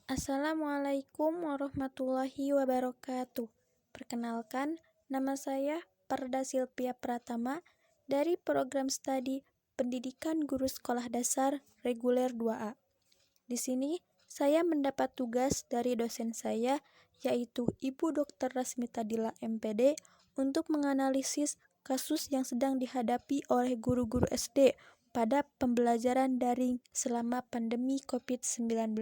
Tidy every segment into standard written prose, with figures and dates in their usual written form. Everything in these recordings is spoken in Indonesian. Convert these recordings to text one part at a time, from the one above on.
Assalamualaikum warahmatullahi wabarakatuh. Perkenalkan, nama saya Parda Silvia Pratama dari program studi Pendidikan Guru Sekolah Dasar Reguler 2A. Di sini, saya mendapat tugas dari dosen saya, yaitu Ibu Dr. Rasmita Dila MPD, untuk menganalisis kasus yang sedang dihadapi oleh guru-guru SD pada pembelajaran daring selama pandemi COVID-19.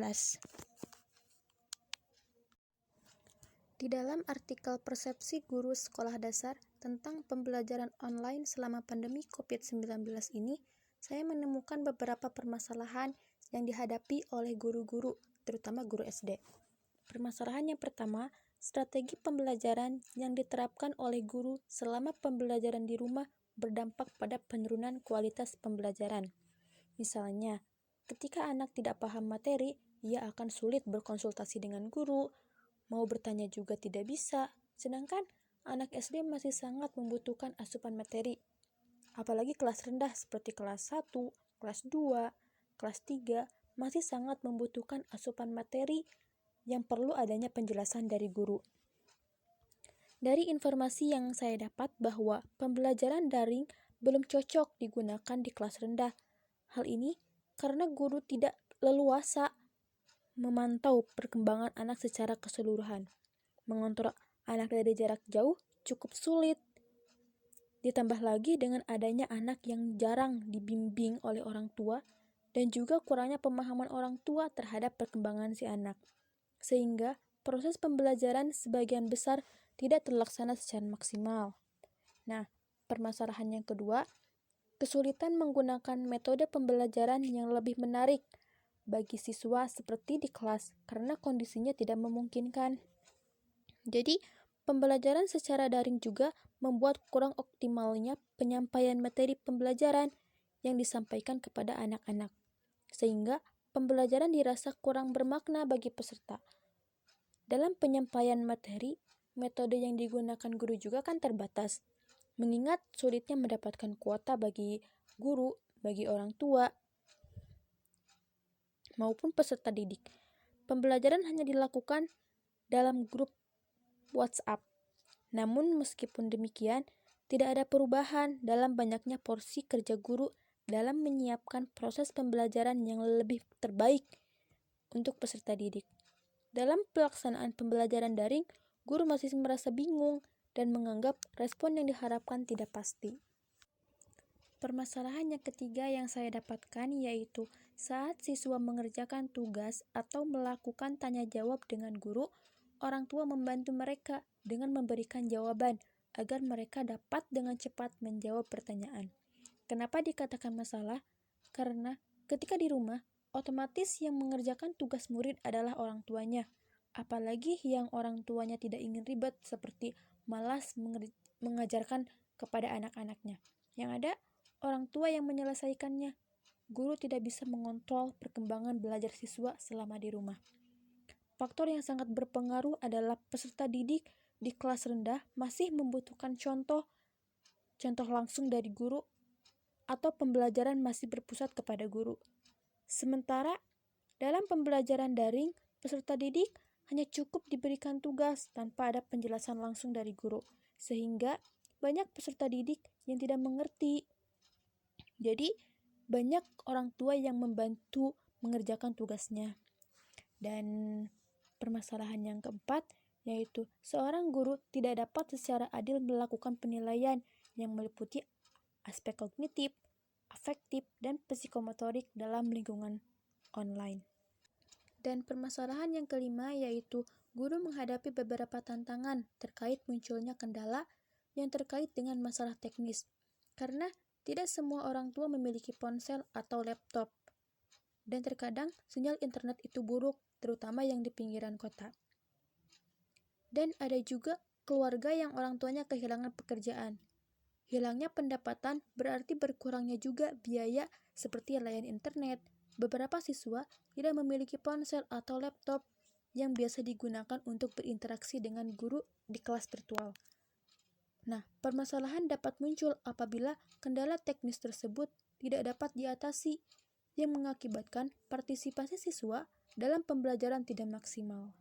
Di dalam artikel Persepsi Guru Sekolah Dasar tentang pembelajaran online selama pandemi COVID-19 ini, saya menemukan beberapa permasalahan yang dihadapi oleh guru-guru, terutama guru SD. Permasalahan yang pertama, strategi pembelajaran yang diterapkan oleh guru selama pembelajaran di rumah berdampak pada penurunan kualitas pembelajaran. Misalnya, ketika anak tidak paham materi, ia akan sulit berkonsultasi dengan guru, mau bertanya juga tidak bisa, sedangkan anak SD masih sangat membutuhkan asupan materi. Apalagi kelas rendah seperti kelas 1, kelas 2, kelas 3 masih sangat membutuhkan asupan materi yang perlu adanya penjelasan dari guru. Dari informasi yang saya dapat bahwa pembelajaran daring belum cocok digunakan di kelas rendah. Hal ini karena guru tidak leluasa memantau perkembangan anak secara keseluruhan. Mengontrol anak dari jarak jauh cukup sulit. Ditambah lagi dengan adanya anak yang jarang dibimbing oleh orang tua dan juga kurangnya pemahaman orang tua terhadap perkembangan si anak. Sehingga proses pembelajaran sebagian besar tidak terlaksana secara maksimal. Nah, permasalahan yang kedua, kesulitan menggunakan metode pembelajaran yang lebih menarik bagi siswa seperti di kelas karena kondisinya tidak memungkinkan. Jadi, pembelajaran secara daring juga membuat kurang optimalnya penyampaian materi pembelajaran yang disampaikan kepada anak-anak, sehingga pembelajaran dirasa kurang bermakna bagi peserta. Dalam penyampaian materi, metode yang digunakan guru juga kan terbatas, mengingat sulitnya mendapatkan kuota bagi guru, bagi orang tua, maupun peserta didik. Pembelajaran hanya dilakukan dalam grup WhatsApp. Namun meskipun demikian, tidak ada perubahan dalam banyaknya porsi kerja guru dalam menyiapkan proses pembelajaran yang lebih terbaik untuk peserta didik. Dalam pelaksanaan pembelajaran daring, guru masih merasa bingung dan menganggap respon yang diharapkan tidak pasti. Permasalahan yang ketiga yang saya dapatkan yaitu saat siswa mengerjakan tugas atau melakukan tanya jawab dengan guru, orang tua membantu mereka dengan memberikan jawaban agar mereka dapat dengan cepat menjawab pertanyaan. Kenapa dikatakan masalah? Karena ketika di rumah, otomatis yang mengerjakan tugas murid adalah orang tuanya. Apalagi yang orang tuanya tidak ingin ribet seperti malas mengajarkan kepada anak-anaknya. Yang ada, orang tua yang menyelesaikannya. Guru tidak bisa mengontrol perkembangan belajar siswa selama di rumah. Faktor yang sangat berpengaruh adalah peserta didik di kelas rendah masih membutuhkan contoh langsung dari guru atau pembelajaran masih berpusat kepada guru. Sementara dalam pembelajaran daring, peserta didik hanya cukup diberikan tugas tanpa ada penjelasan langsung dari guru, sehingga banyak peserta didik yang tidak mengerti. Jadi, banyak orang tua yang membantu mengerjakan tugasnya. Dan permasalahan yang keempat, yaitu seorang guru tidak dapat secara adil melakukan penilaian yang meliputi aspek kognitif, afektif, dan psikomotorik dalam lingkungan online. Dan permasalahan yang kelima yaitu guru menghadapi beberapa tantangan terkait munculnya kendala yang terkait dengan masalah teknis, karena tidak semua orang tua memiliki ponsel atau laptop, dan terkadang sinyal internet itu buruk, terutama yang di pinggiran kota. Dan ada juga keluarga yang orang tuanya kehilangan pekerjaan. Hilangnya pendapatan berarti berkurangnya juga biaya seperti layanan internet. Beberapa siswa tidak memiliki ponsel atau laptop yang biasa digunakan untuk berinteraksi dengan guru di kelas virtual. Nah, permasalahan dapat muncul apabila kendala teknis tersebut tidak dapat diatasi, yang mengakibatkan partisipasi siswa dalam pembelajaran tidak maksimal.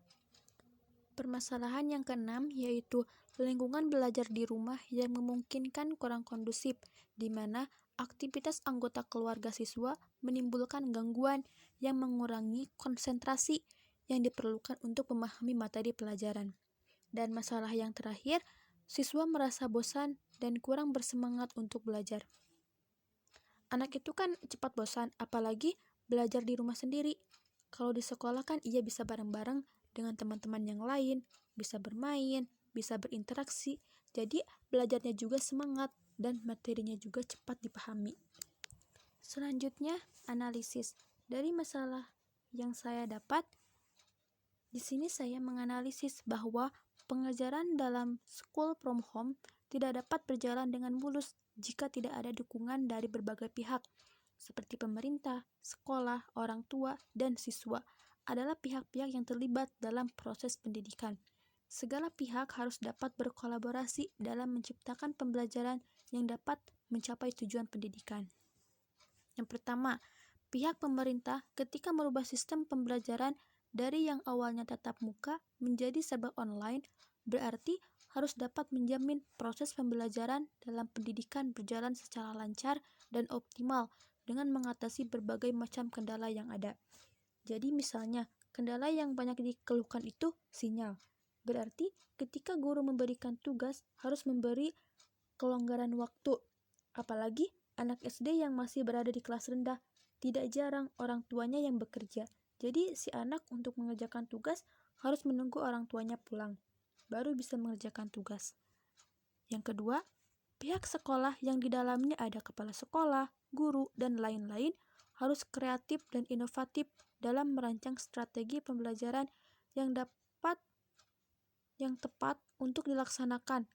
Permasalahan yang keenam yaitu lingkungan belajar di rumah yang memungkinkan kurang kondusif, di mana aktivitas anggota keluarga siswa menimbulkan gangguan yang mengurangi konsentrasi yang diperlukan untuk memahami materi pelajaran. Dan masalah yang terakhir, siswa merasa bosan dan kurang bersemangat untuk belajar. Anak itu kan cepat bosan, apalagi belajar di rumah sendiri. Kalau di sekolah kan ia bisa bareng-bareng dengan teman-teman yang lain, bisa bermain, bisa berinteraksi, jadi belajarnya juga semangat dan materinya juga cepat dipahami. Selanjutnya, analisis. Dari masalah yang saya dapat, di sini saya menganalisis bahwa pengajaran dalam school from home tidak dapat berjalan dengan mulus jika tidak ada dukungan dari berbagai pihak, seperti pemerintah, sekolah, orang tua, dan siswa adalah pihak-pihak yang terlibat dalam proses pendidikan. Segala pihak harus dapat berkolaborasi dalam menciptakan pembelajaran yang dapat mencapai tujuan pendidikan. Yang pertama, pihak pemerintah ketika merubah sistem pembelajaran dari yang awalnya tatap muka menjadi serba online, berarti harus dapat menjamin proses pembelajaran dalam pendidikan berjalan secara lancar dan optimal dengan mengatasi berbagai macam kendala yang ada. Jadi misalnya, kendala yang banyak dikeluhkan itu sinyal. Berarti ketika guru memberikan tugas harus memberi kelonggaran waktu. Apalagi anak SD yang masih berada di kelas rendah, tidak jarang orang tuanya yang bekerja. Jadi si anak untuk mengerjakan tugas harus menunggu orang tuanya pulang, baru bisa mengerjakan tugas. Yang kedua, pihak sekolah yang di dalamnya ada kepala sekolah, guru, dan lain-lain harus kreatif dan inovatif dalam merancang strategi pembelajaran yang tepat untuk dilaksanakan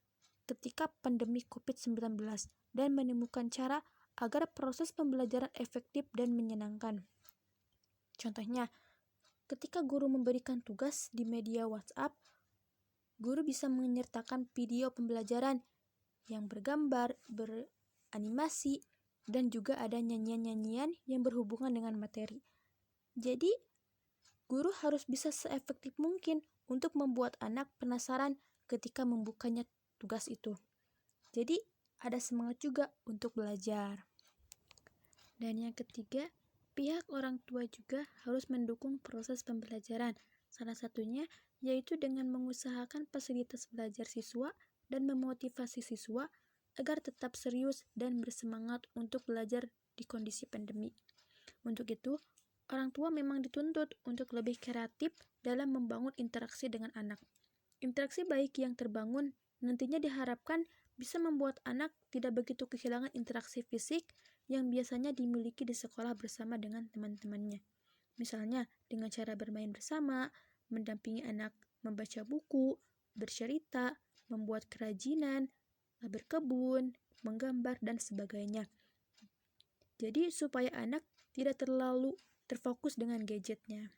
ketika pandemi COVID-19 dan menemukan cara agar proses pembelajaran efektif dan menyenangkan. Contohnya, ketika guru memberikan tugas di media WhatsApp, guru bisa menyertakan video pembelajaran yang bergambar, beranimasi, dan juga ada nyanyian-nyanyian yang berhubungan dengan materi. Jadi, guru harus bisa seefektif mungkin untuk membuat anak penasaran ketika membukanya tugas itu. Jadi, ada semangat juga untuk belajar. Dan yang ketiga, pihak orang tua juga harus mendukung proses pembelajaran. Salah satunya yaitu dengan mengusahakan fasilitas belajar siswa dan memotivasi siswa agar tetap serius dan bersemangat untuk belajar di kondisi pandemi. Untuk itu, orang tua memang dituntut untuk lebih kreatif dalam membangun interaksi dengan anak. Interaksi baik yang terbangun nantinya diharapkan bisa membuat anak tidak begitu kehilangan interaksi fisik yang biasanya dimiliki di sekolah bersama dengan teman-temannya. Misalnya, dengan cara bermain bersama, mendampingi anak membaca buku, bercerita, membuat kerajinan, berkebun, menggambar, dan sebagainya. Jadi, supaya anak tidak terlalu terfokus dengan gadgetnya.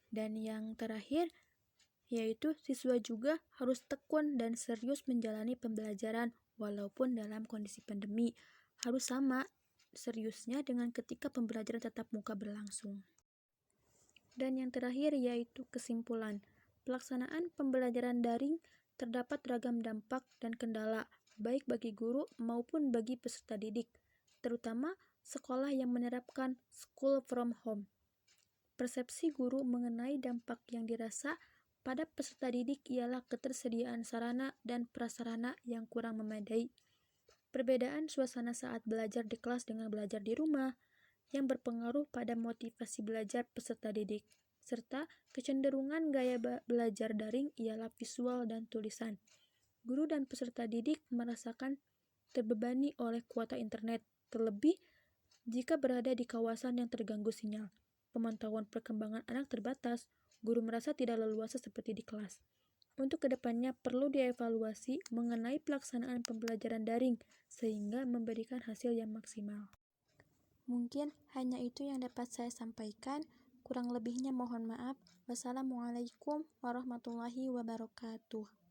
Dan yang terakhir, yaitu siswa juga harus tekun dan serius menjalani pembelajaran walaupun dalam kondisi pandemi. Harus sama seriusnya dengan ketika pembelajaran tatap muka berlangsung. Dan yang terakhir yaitu kesimpulan. Pelaksanaan pembelajaran daring terdapat ragam dampak dan kendala, baik bagi guru maupun bagi peserta didik, terutama sekolah yang menerapkan school from home. Persepsi guru mengenai dampak yang dirasa pada peserta didik ialah ketersediaan sarana dan prasarana yang kurang memadai. Perbedaan suasana saat belajar di kelas dengan belajar di rumah yang berpengaruh pada motivasi belajar peserta didik, serta kecenderungan gaya belajar daring ialah visual dan tulisan. Guru dan peserta didik merasakan terbebani oleh kuota internet, terlebih jika berada di kawasan yang terganggu sinyal. Pemantauan perkembangan anak terbatas, guru merasa tidak leluasa seperti di kelas. Untuk kedepannya perlu dievaluasi mengenai pelaksanaan pembelajaran daring sehingga memberikan hasil yang maksimal. Mungkin hanya itu yang dapat saya sampaikan. Kurang lebihnya mohon maaf. Wassalamualaikum warahmatullahi wabarakatuh.